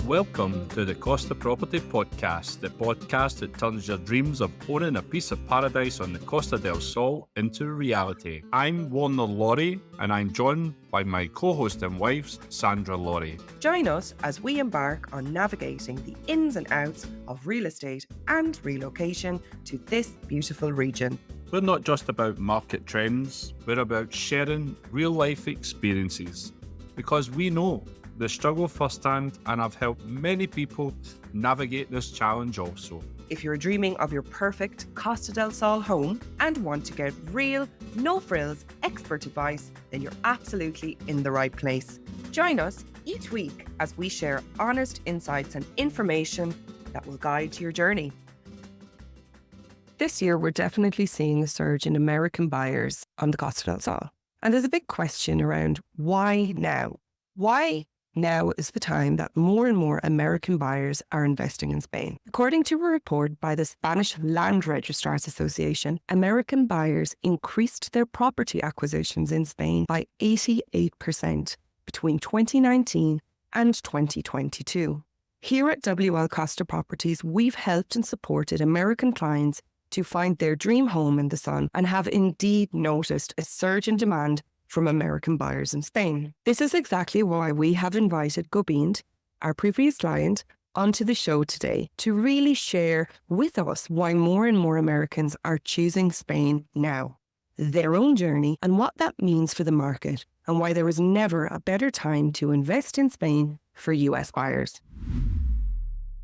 Welcome to the Costa Property Podcast, the podcast that turns your dreams of owning a piece of paradise on the Costa del Sol into reality. I'm Warner Laurie, and I'm joined by my co-host and wife, Sandra Laurie. Join us as we embark on navigating the ins and outs of real estate and relocation to this beautiful region. We're not just about market trends, we're about sharing real-life experiences, because we know the struggle firsthand and I've helped many people navigate this challenge also. If you're dreaming of your perfect Costa del Sol home and want to get real, no-frills, expert advice, then you're absolutely in the right place. Join us each week as we share honest insights and information that will guide your journey. This year, we're definitely seeing a surge in American buyers on the Costa del Sol. And there's a big question around why now? Why now is the time that more and more American buyers are investing in Spain. According to a report by the Spanish Land Registrars Association, American buyers increased their property acquisitions in Spain by 88% between 2019 and 2022. Here at WL Costa Properties, we've helped and supported American clients to find their dream home in the sun and have indeed noticed a surge in demand from American buyers in Spain. This is exactly why we have invited Gobind, our previous client, onto the show today to really share with us why more and more Americans are choosing Spain now, their own journey, and what that means for the market, and why there is never a better time to invest in Spain for US buyers.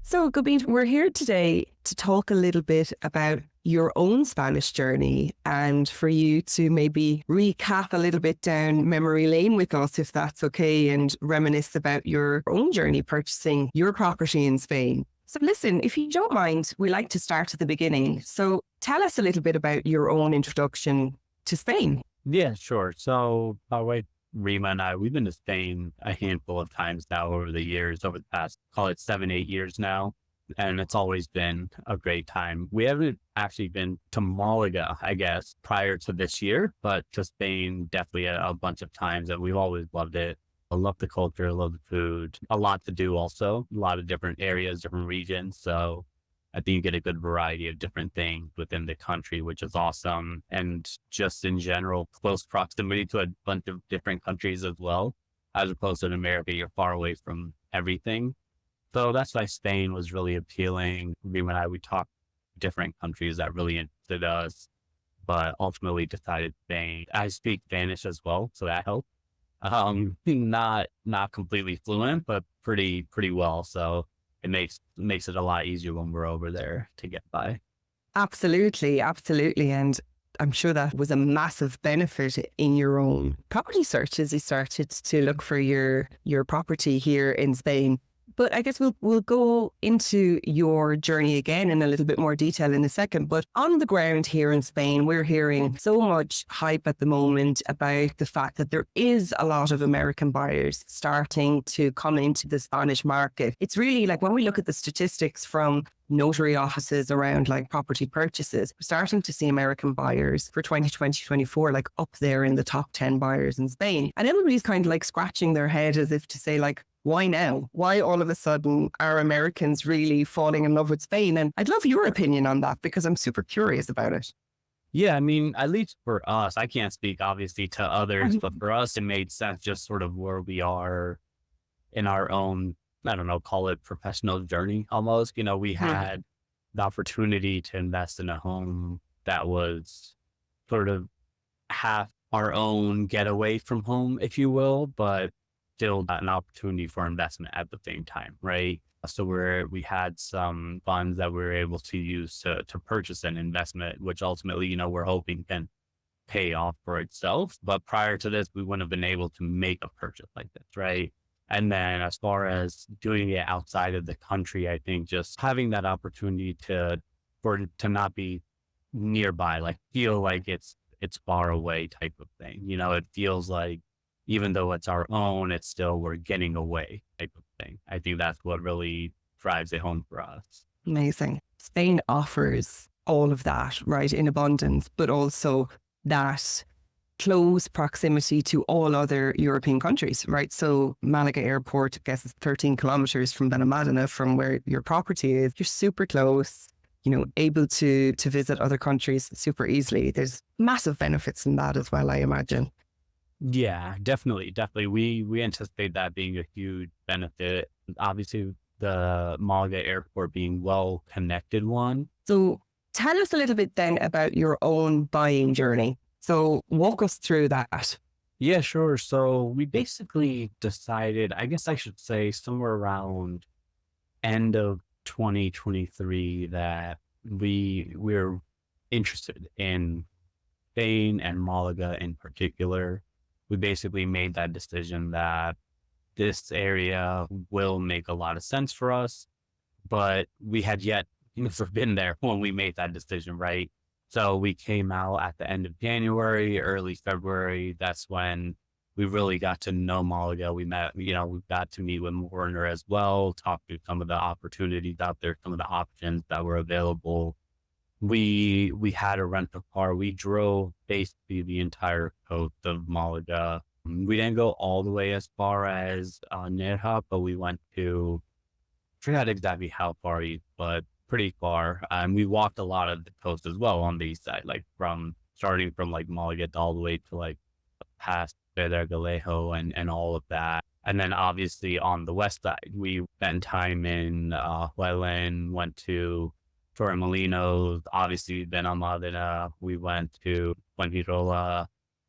So, Gobind, we're here today to talk a little bit about your own Spanish journey and for you to maybe recap a little bit down memory lane with us, if that's okay, and reminisce about your own journey purchasing your property in Spain. So listen, if you don't mind, we like to start at the beginning. So tell us a little bit about your own introduction to Spain. Yeah, sure. So my wife, Rima, and I, we've been to Spain a handful of times now over the years, over the past, call it 7-8 years now. And it's always been a great time. We haven't actually been to Malaga, I guess, prior to this year, but to Spain definitely a bunch of times, and we've always loved it. I love the culture, I love the food, a lot to do also, a lot of different areas, different regions. So I think you get a good variety of different things within the country, which is awesome. And just in general, close proximity to a bunch of different countries as well. As opposed to in America, you're far away from everything. So that's why Spain was really appealing. Rima and I, we talked different countries that really interested us, but ultimately decided Spain. I speak Spanish as well, so that helped. Not completely fluent, but pretty well. So it makes it a lot easier when we're over there to get by. Absolutely. And I'm sure that was a massive benefit in your own property search as you started to look for your property here in Spain. But I guess we'll go into your journey again in a little bit more detail in a second. But on the ground here in Spain, we're hearing so much hype at the moment about the fact that there is a lot of American buyers starting to come into the Spanish market. It's really like when we look at the statistics from notary offices around like property purchases, we're starting to see American buyers for 2020-24 like up there in the top 10 buyers in Spain. And everybody's kind of like scratching their head as if to say like, why now? Why all of a sudden are Americans really falling in love with Spain? And I'd love your opinion on that because I'm super curious about it. Yeah, I mean, at least for us, I can't speak obviously to others, but for us, it made sense just sort of where we are in our own, I don't know, call it professional journey almost. You know, we had the opportunity to invest in a home that was sort of half our own getaway from home, if you will, but still an opportunity for investment at the same time, right? So we had some funds that we were able to use to purchase an investment, which ultimately, you know, we're hoping can pay off for itself. But prior to this, we wouldn't have been able to make a purchase like this, right? And then as far as doing it outside of the country, I think just having that opportunity to not be nearby, like feel like it's far away type of thing. You know, it feels like even though it's our own, it's still we're getting away type of thing. I think that's what really drives it home for us. Amazing. Spain offers all of that, right, in abundance, but also that close proximity to all other European countries, right? So Malaga Airport, I guess, is 13 kilometers from Benalmádena, from where your property is. You're super close, able to visit other countries super easily. There's massive benefits in that as well, I imagine. Yeah, definitely. We anticipate that being a huge benefit. Obviously, the Malaga Airport being well connected one. So tell us a little bit then about your own buying journey. So walk us through that. Yeah, sure. So we basically decided, I guess I should say somewhere around end of 2023, that we're interested in Spain and Malaga in particular. We basically made that decision that this area will make a lot of sense for us, but we had yet never been there when we made that decision, right? So we came out at the end of January, early February. That's when we really got to know Malaga. We met, we got to meet with Warner as well, talk to some of the opportunities out there, some of the options that were available. We had a rental car. We drove basically the entire coast of Malaga. We didn't go all the way as far as Nerja, but we went to, I forgot exactly how far east, but pretty far. And we walked a lot of the coast as well on the east side, like starting from like Malaga all the way to like past Pedregalejo and all of that. And then obviously on the west side, we spent time in Huelen, went to Torremolinos, obviously Benalmádena. We went to Fuengirola,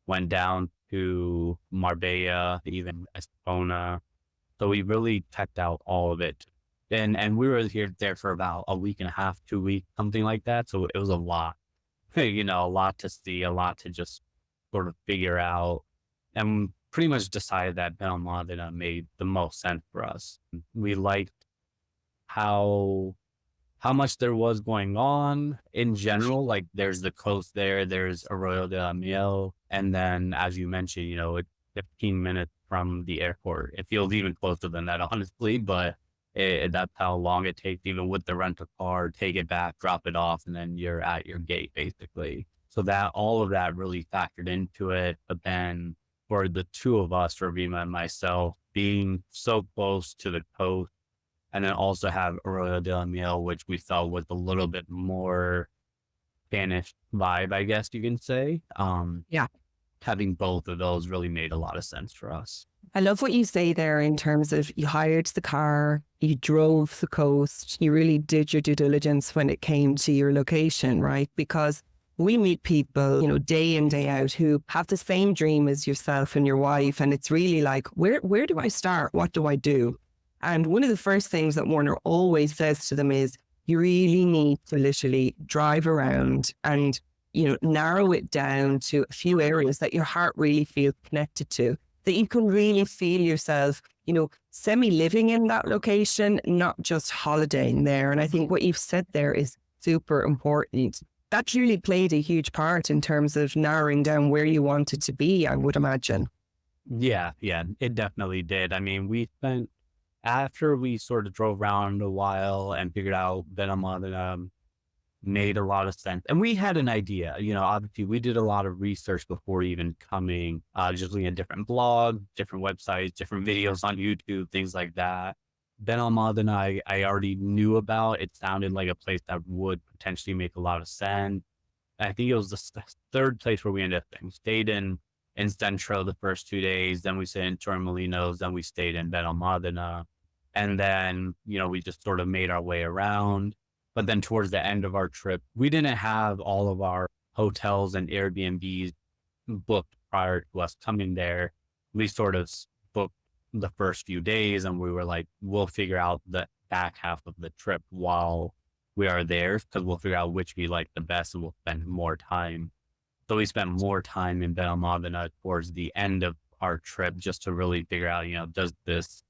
went down to Marbella, even Estepona. So we really checked out all of it. And we were there for about a week and a half, 2 weeks, something like that. So it was a lot, a lot to see, a lot to just sort of figure out, and pretty much decided that Benalmádena made the most sense for us. We liked how much there was going on in general. Like there's the coast there's Arroyo de la Miel. And then, as you mentioned, it's 15 minutes from the airport. It feels even closer than that, honestly, but that's how long it takes, even with the rental car, take it back, drop it off, and then you're at your gate, basically. So that all of that really factored into it. But then for the two of us, for Rima and myself, being so close to the coast, and then also have Arroyo de la Miel, which we felt was a little bit more Spanish vibe, I guess you can say. Yeah. Having both of those really made a lot of sense for us. I love what you say there in terms of you hired the car, you drove the coast, you really did your due diligence when it came to your location, right? Because we meet people, day in, day out, who have the same dream as yourself and your wife. And it's really like, where do I start? What do I do? And one of the first things that Warner always says to them is, you really need to literally drive around and, narrow it down to a few areas that your heart really feels connected to, that you can really feel yourself, semi-living in that location, not just holidaying there. And I think what you've said there is super important. That really played a huge part in terms of narrowing down where you wanted to be, I would imagine. Yeah, it definitely did. I mean, after we sort of drove around a while and figured out Benalmádena made a lot of sense. And we had an idea, obviously we did a lot of research before even coming, just looking at different blogs, different websites, different videos on YouTube, things like that. Benalmádena, I already knew about. It sounded like a place that would potentially make a lot of sense. I think it was the third place where we ended up. We stayed in Centro the first 2 days, then we stayed in Torremolinos, then we stayed in Benalmádena. And then, we just sort of made our way around. But then towards the end of our trip, we didn't have all of our hotels and Airbnbs booked prior to us coming there. We sort of booked the first few days and we were like, we'll figure out the back half of the trip while we are there, because we'll figure out which we like the best and we'll spend more time. So we spent more time in Benalmádena towards the end of our trip just to really figure out, does this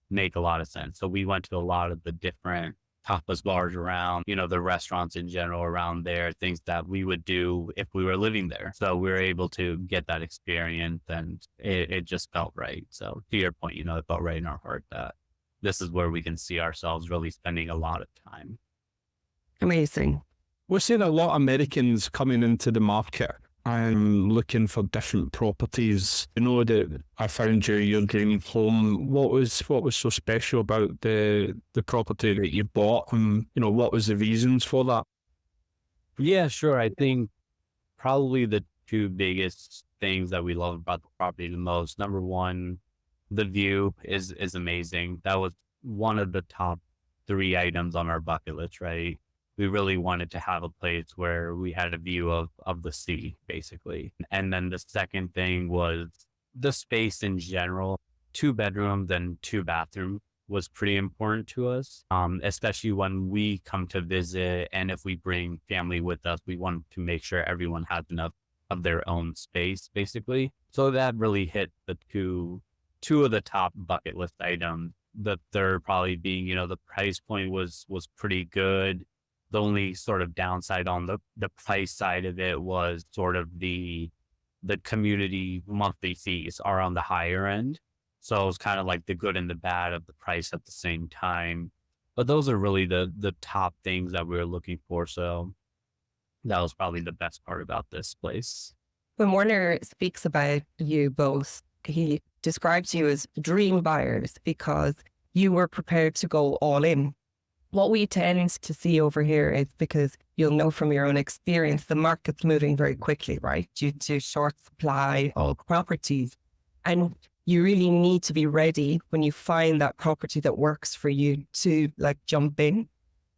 make a lot of sense? So we went to a lot of the different tapas bars around, the restaurants in general around there, things that we would do if we were living there. So we were able to get that experience and it just felt right. So to your point, it felt right in our heart that this is where we can see ourselves really spending a lot of time. Amazing. We're seeing a lot of Americans coming into the market. I'm looking for different properties. You know that I found your dream home. What was so special about the property that you bought, and what was the reasons for that? Yeah, sure. I think probably the two biggest things that we love about the property the most. Number one, the view is amazing. That was one of the top three items on our bucket list, right? We really wanted to have a place where we had a view of the sea, basically. And then the second thing was the space in general. 2 bedrooms and 2 bathrooms was pretty important to us, especially when we come to visit. And if we bring family with us, we want to make sure everyone has enough of their own space, basically. So that really hit the two of the top bucket list items. The third probably being, the price point was pretty good. The only sort of downside on the price side of it was sort of the community monthly fees are on the higher end. So it was kind of like the good and the bad of the price at the same time. But those are really the top things that we were looking for. So that was probably the best part about this place. When Warner speaks about you both, he describes you as dream buyers because you were prepared to go all in. What we tend to see over here is, because you'll know from your own experience, the market's moving very quickly, right? Due to short supply of properties. And you really need to be ready when you find that property that works for you to jump in.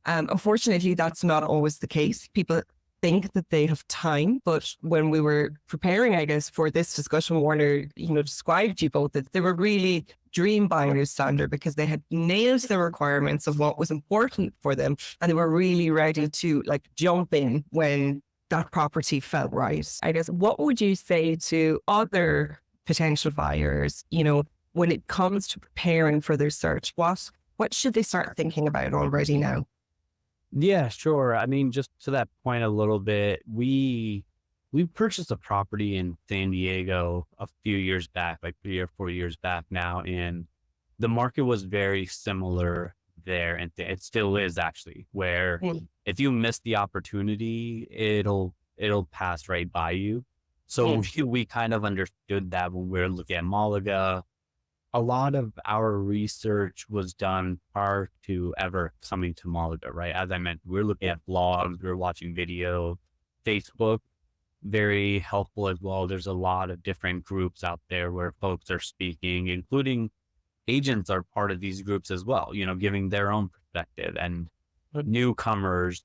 Unfortunately, that's not always the case. People think that they have time, but when we were preparing, I guess, for this discussion, Warner, described you both that they were really dream buyers, Sandra, because they had nailed the requirements of what was important for them, and they were really ready to jump in when that property felt right. I guess, what would you say to other potential buyers, when it comes to preparing for their search? What should they start thinking about already now? Yeah, sure. I mean, just to that point a little bit, we purchased a property in San Diego a few years back, like 3 or 4 years back now, and the market was very similar there, and it still is actually, where if you miss the opportunity, it'll pass right by you. So we kind of understood that when we were looking at Malaga. A lot of our research was done prior to ever coming to Malaga, right? As I mentioned, we were looking at blogs, we were watching video, Facebook, very helpful as well. There's a lot of different groups out there where folks are speaking, including agents are part of these groups as well, giving their own perspective, and newcomers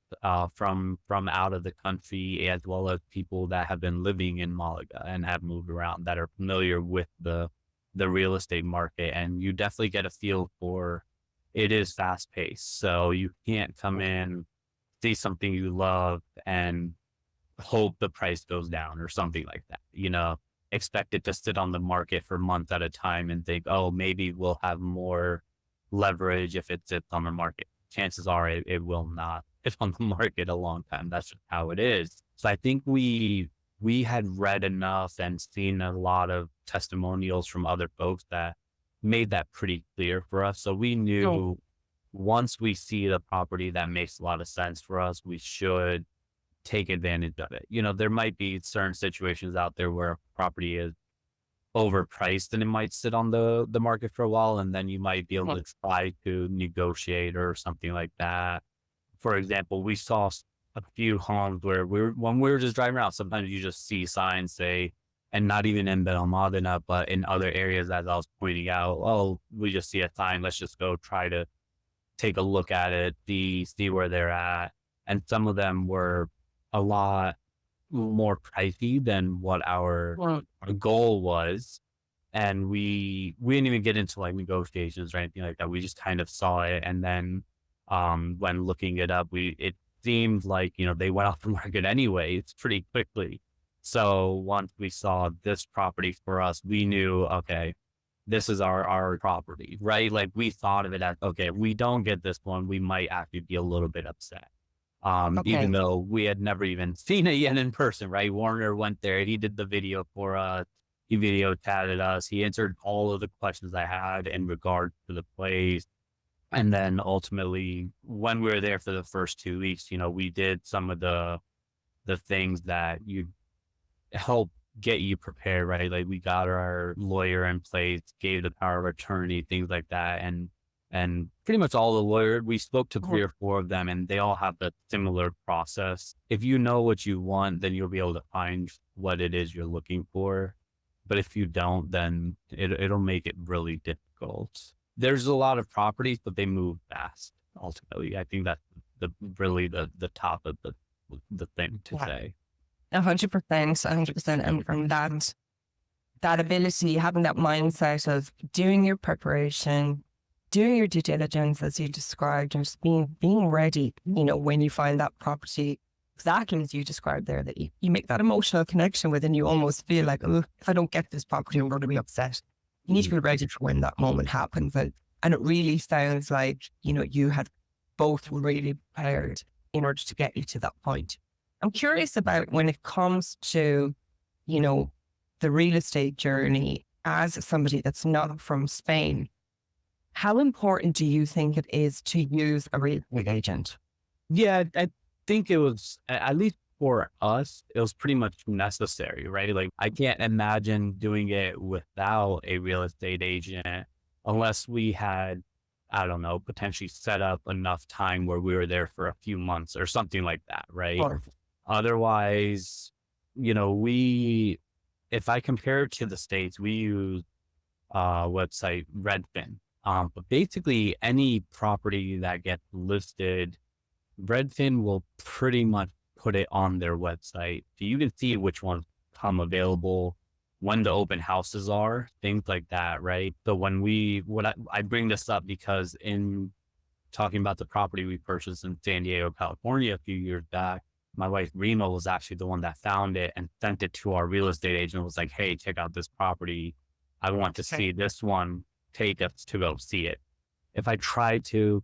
from out of the country, as well as people that have been living in Malaga and have moved around that are familiar with the real estate market. And you definitely get a feel for, it is fast paced. So you can't come in, see something you love and hope the price goes down or something like that. Expect it to sit on the market for months at a time and think, oh, maybe we'll have more leverage if it sits on the market. Chances are it will not. It's on the market a long time. That's just how it is. So I think we had read enough and seen a lot of testimonials from other folks that made that pretty clear for us. So we knew once we see the property that makes a lot of sense for us, we should take advantage of it. There might be certain situations out there where property is overpriced and it might sit on the market for a while, and then you might be able to try to negotiate or something like that. For example, we saw a few homes where when we were just driving around, sometimes you just see signs say, and not even in Benalmádena, but in other areas, as I was pointing out, oh, we just see a sign, let's just go try to take a look at it, see where they're at. And some of them were a lot more pricey than what our goal was. And we didn't even get into negotiations or anything like that. We just kind of saw it. And then when looking it up, it seemed like, they went off the market anyway. It's pretty quickly. So once we saw this property for us, we knew, okay, this is our property, right? We thought of it as, okay, if we don't get this one, we might actually be a little bit upset. Even though we had never even seen it yet in person, right? Warner went there, he did the video for us, he video chatted us, he answered all of the questions I had in regard to the place. And then ultimately, when we were there for the first 2 weeks, we did some of the things that help get you prepared, right? Like we got our lawyer in place, gave the power of attorney, things like that. And pretty much all the lawyers, we spoke to 3 or 4 of them, and they all have the similar process. If you know what you want, then you'll be able to find what it is you're looking for. But if you don't, then it'll make it really difficult. There's a lot of properties, but they move fast. Ultimately, I think that's the top of the thing to say. 100%, 100%. And from that ability, having that mindset of doing your preparation, doing your due diligence, as you described, and just being ready, when you find that property, exactly as you described there, that you make that emotional connection with, and you almost feel like, oh, if I don't get this property, I'm going to be upset. You need to be ready for when that moment happens. And it really sounds like, you had both really prepared in order to get you to that point. I'm curious about when it comes to, the real estate journey as somebody that's not from Spain. How important do you think it is to use a real estate agent? Yeah, I think it was, at least for us, it was pretty much necessary, right? Like I can't imagine doing it without a real estate agent unless we had, I don't know, potentially set up enough time where we were there for a few months or something like that, right? Or, Otherwise, if I compare it to the States, we use website Redfin. But basically any property that gets listed, Redfin will pretty much put it on their website. So you can see which ones come available, when the open houses are, things like that, right? So I bring this up because in talking about the property we purchased in San Diego, California a few years back, my wife Rima was actually the one that found it and sent it to our real estate agent, was like, hey, check out this property. I want to see this one. Take us to go see it. If I try to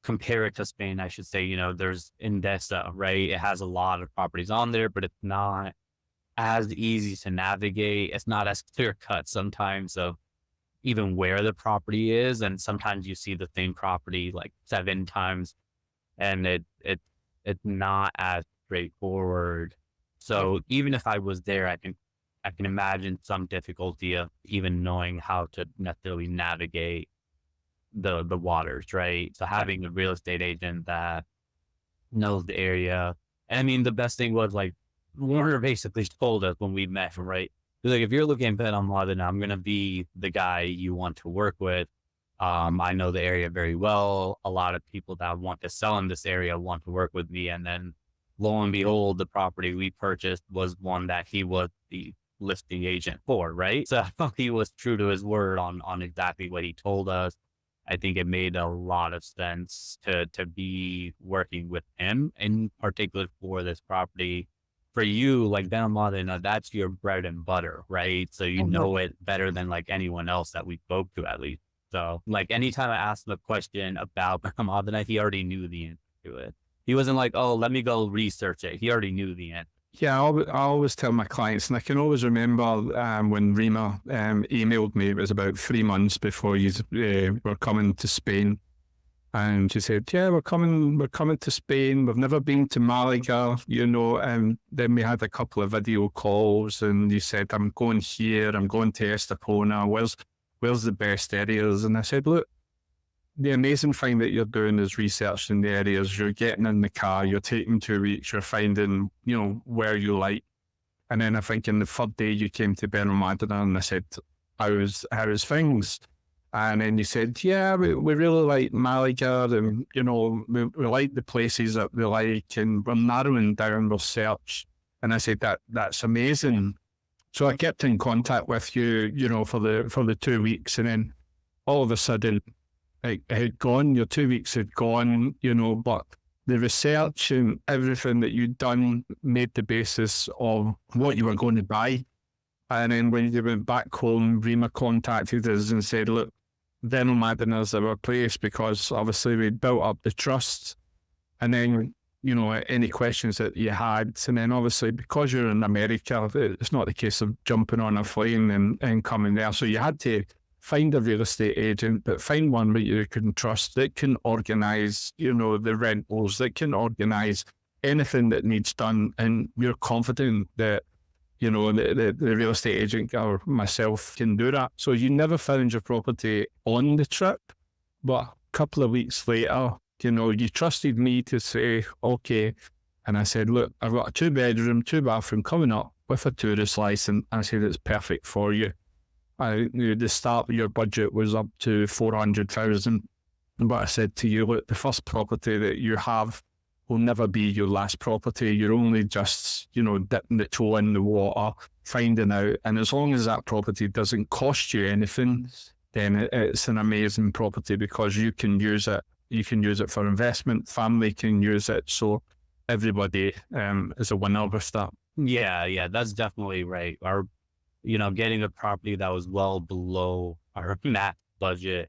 compare it to Spain, I should say, there's Endesa, right? It has a lot of properties on there, but it's not as easy to navigate. It's not as clear cut sometimes of even where the property is. And sometimes you see the same property like 7 times and it's not as straightforward. So even if I was there, I can imagine some difficulty of even knowing how to necessarily navigate the waters, right? So having a real estate agent that knows the area. And I mean, the best thing was like, Warner basically told us when we met, right? Like, if you're looking at BetOnline, then I'm going to be the guy you want to work with. I know the area very well. A lot of people that want to sell in this area want to work with me. And then lo and behold, the property we purchased was one that he was the listing agent for, right? So he was true to his word on exactly what he told us. I think it made a lot of sense to be working with him, in particular for this property. For you, like BetOnline, that's your bread and butter, right? So you know it better than like anyone else that we spoke to, at least. So like anytime I asked him a question about BetOnline, he already knew the answer to it. He wasn't like, oh, let me go research it. He already knew the answer. Yeah, I always tell my clients, and I can always remember when Rima emailed me, it was about 3 months before you were coming to Spain. And she said, yeah, we're coming to Spain. We've never been to Malaga, and then we had a couple of video calls and you said, I'm going here, I'm going to Estepona. Where's the best areas? And I said, look, the amazing thing that you're doing is researching the areas. You're getting in the car, you're taking 2 weeks, you're finding, where you like. And then I think in the 3rd day you came to BetOnline and I said, how's things? And then you said, yeah, we really like Malaga and, we like the places that we like and we're narrowing down our search. And I said, that's amazing. So I kept in contact with you, for the 2 weeks. And then all of a sudden, it had gone, your 2 weeks had gone, but the research and everything that you'd done made the basis of what you were going to buy. And then when you went back home, Rima contacted us and said, look, BetOnline is our place, because obviously we'd built up the trust. And then, any questions that you had. And then obviously because you're in America, it's not the case of jumping on a plane and coming there. So you had to find a real estate agent, but find one that you can trust, that can organise, the rentals, that can organise anything that needs done. And you're confident that the real estate agent or myself can do that. So you never found your property on the trip, but a couple of weeks later, you trusted me to say, okay. And I said, look, I've got a 2-bedroom, 2-bathroom coming up with a tourist license. And I said, it's perfect for you. The start of your budget was up to 400,000. But I said to you, look, the first property that you have will never be your last property. You're only just, dipping the toe in the water, finding out. And as long as that property doesn't cost you anything, then it's an amazing property because you can use it. You can use it for investment. Family can use it. So everybody is a winner with that. Yeah, that's definitely right. Getting a property that was well below our max budget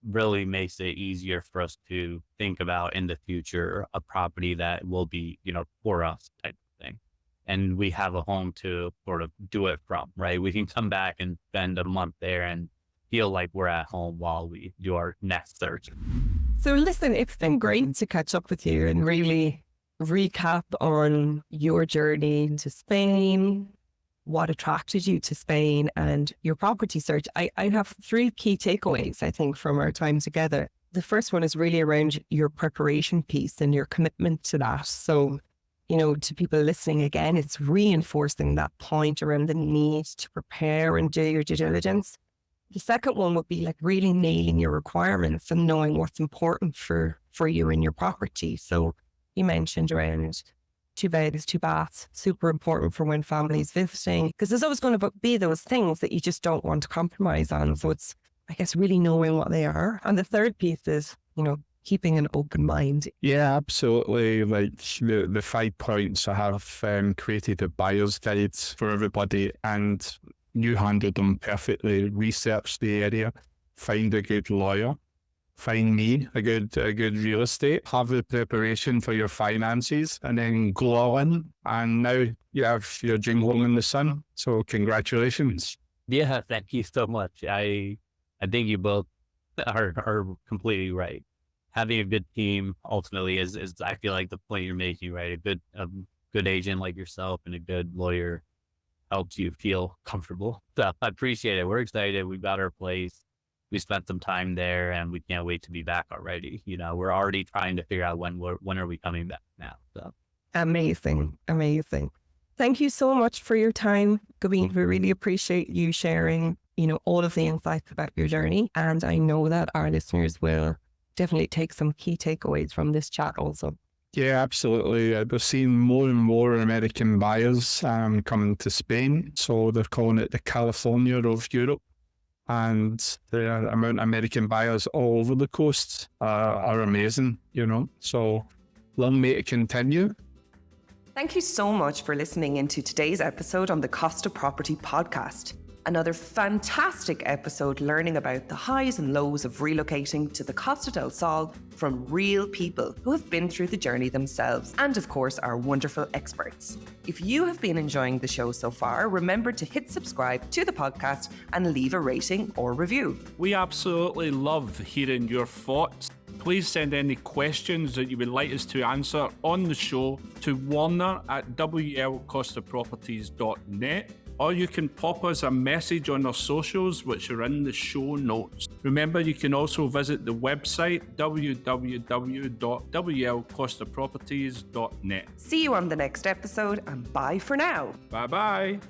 really makes it easier for us to think about in the future a property that will be, for us type of thing. And we have a home to sort of do it from, right? We can come back and spend a month there and feel like we're at home while we do our next search. So listen, it's been great to catch up with you and really recap on your journey to Spain, what attracted you to Spain and your property search. I have 3 key takeaways, I think, from our time together. The first one is really around your preparation piece and your commitment to that. So, to people listening again, it's reinforcing that point around the need to prepare and do your due diligence. The second one would be like really nailing your requirements and knowing what's important for you in your property. So you mentioned around 2 beds, 2 baths, super important for when families visiting, because there's always going to be those things that you just don't want to compromise on. So it's, I guess, really knowing what they are. And the third piece is, keeping an open mind. Yeah, absolutely. Like the 5 points, I have created a buyer's guide for everybody, and you handled them perfectly. Research the area, find a good lawyer, find me a good real estate, have the preparation for your finances, and then go all in. And now you have your dream home in the sun. So congratulations. Yeah, thank you so much. I think you both are completely right. Having a good team ultimately is I feel like the point you're making, right? A good agent like yourself and a good lawyer helps you feel comfortable. So I appreciate it. We're excited. We got our place. We spent some time there and we can't wait to be back already. We're already trying to figure out when are we coming back now. So amazing. Thank you so much for your time, Gobind. We really appreciate you sharing, all of the insights about your journey. And I know that our listeners will definitely take some key takeaways from this chat also. Yeah, absolutely. We're seeing more and more American buyers coming to Spain. So they're calling it the California of Europe. And the amount of American buyers all over the coast are amazing, So long may it continue. Thank you so much for listening into today's episode on the Costa Property Podcast. Another fantastic episode learning about the highs and lows of relocating to the Costa del Sol from real people who have been through the journey themselves, and of course our wonderful experts. If you have been enjoying the show so far, remember to hit subscribe to the podcast and leave a rating or review. We absolutely love hearing your thoughts. Please send any questions that you would like us to answer on the show to warner@WLCostaProperties.net. Or you can pop us a message on our socials, which are in the show notes. Remember, you can also visit the website, www.WLCostaProperties.net. See you on the next episode, and bye for now. Bye-bye.